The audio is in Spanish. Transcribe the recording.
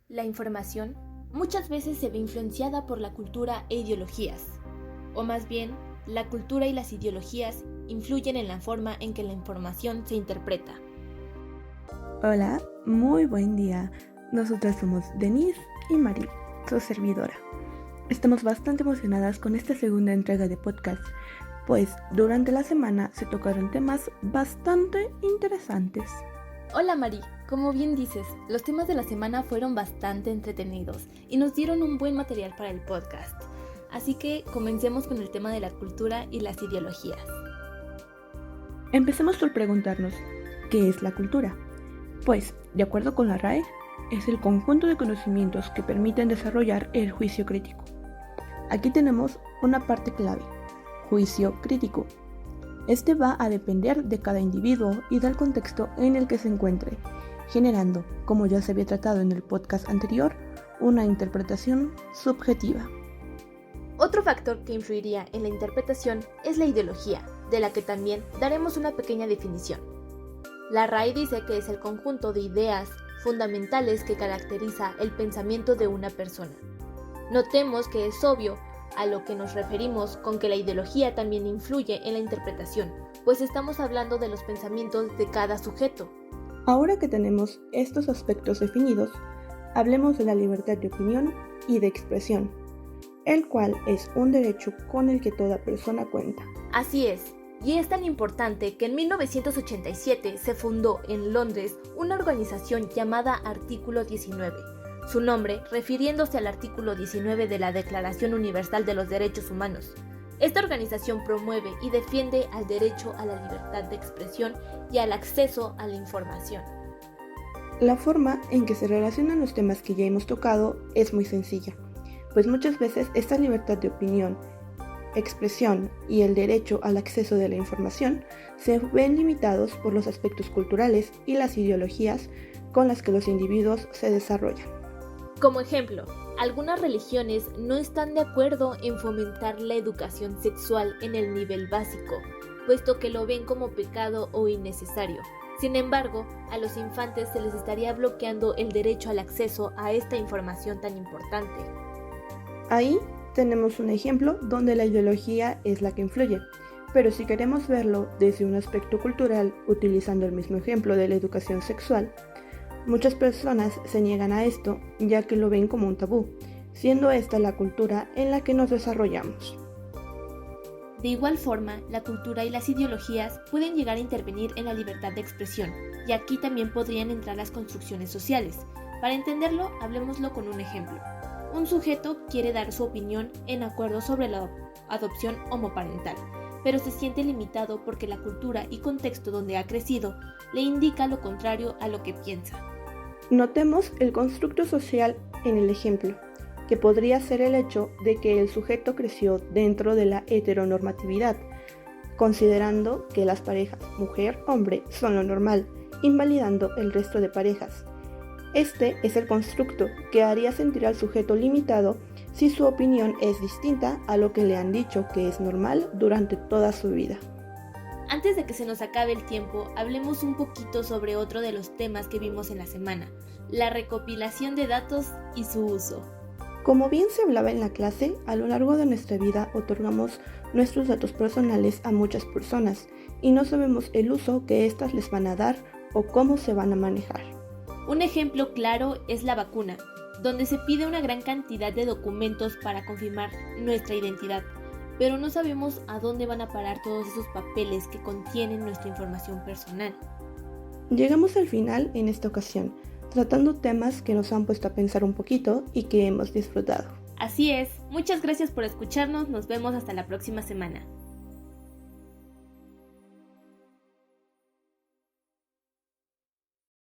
La información muchas veces se ve influenciada por la cultura e ideologías, o más bien, la cultura y las ideologías influyen en la forma en que la información se interpreta. Hola, muy buen día. Nosotras somos Denise y Mari, su servidora. Estamos bastante emocionadas con esta segunda entrega de podcast, pues durante la semana se tocaron temas bastante interesantes. Hola Mari, como bien dices, los temas de la semana fueron bastante entretenidos y nos dieron un buen material para el podcast. Así que comencemos con el tema de la cultura y las ideologías. Empecemos por preguntarnos, ¿qué es la cultura? Pues, de acuerdo con la RAE, es el conjunto de conocimientos que permiten desarrollar el juicio crítico. Aquí tenemos una parte clave, juicio crítico. Este va a depender de cada individuo y del contexto en el que se encuentre, generando, como ya se había tratado en el podcast anterior, una interpretación subjetiva. Otro factor que influiría en la interpretación es la ideología, de la que también daremos una pequeña definición. La RAE dice que es el conjunto de ideas fundamentales que caracteriza el pensamiento de una persona. Notemos que es obvio a lo que nos referimos con que la ideología también influye en la interpretación, pues estamos hablando de los pensamientos de cada sujeto. Ahora que tenemos estos aspectos definidos, hablemos de la libertad de opinión y de expresión, el cual es un derecho con el que toda persona cuenta. Así es, y es tan importante que en 1987 se fundó en Londres una organización llamada Artículo 19. Su nombre refiriéndose al artículo 19 de la Declaración Universal de los Derechos Humanos. Esta organización promueve y defiende al derecho a la libertad de expresión y al acceso a la información. La forma en que se relacionan los temas que ya hemos tocado es muy sencilla, pues muchas veces esta libertad de opinión, expresión y el derecho al acceso de la información se ven limitados por los aspectos culturales y las ideologías con las que los individuos se desarrollan. Como ejemplo, algunas religiones no están de acuerdo en fomentar la educación sexual en el nivel básico, puesto que lo ven como pecado o innecesario. Sin embargo, a los infantes se les estaría bloqueando el derecho al acceso a esta información tan importante. Ahí tenemos un ejemplo donde la ideología es la que influye, pero si queremos verlo desde un aspecto cultural, utilizando el mismo ejemplo de la educación sexual, muchas personas se niegan a esto ya que lo ven como un tabú, siendo esta la cultura en la que nos desarrollamos. De igual forma, la cultura y las ideologías pueden llegar a intervenir en la libertad de expresión, y aquí también podrían entrar las construcciones sociales. Para entenderlo, hablemoslo con un ejemplo. Un sujeto quiere dar su opinión en acuerdo sobre la adopción homoparental, pero se siente limitado porque la cultura y contexto donde ha crecido le indica lo contrario a lo que piensa. Notemos el constructo social en el ejemplo, que podría ser el hecho de que el sujeto creció dentro de la heteronormatividad, considerando que las parejas mujer-hombre son lo normal, invalidando el resto de parejas. Este es el constructo que haría sentir al sujeto limitado si su opinión es distinta a lo que le han dicho que es normal durante toda su vida. Antes de que se nos acabe el tiempo, hablemos un poquito sobre otro de los temas que vimos en la semana, la recopilación de datos y su uso. Como bien se hablaba en la clase, a lo largo de nuestra vida otorgamos nuestros datos personales a muchas personas y no sabemos el uso que éstas les van a dar o cómo se van a manejar. Un ejemplo claro es la vacuna, donde se pide una gran cantidad de documentos para confirmar nuestra identidad, pero no sabemos a dónde van a parar todos esos papeles que contienen nuestra información personal. Llegamos al final en esta ocasión, tratando temas que nos han puesto a pensar un poquito y que hemos disfrutado. Así es, muchas gracias por escucharnos, nos vemos hasta la próxima semana.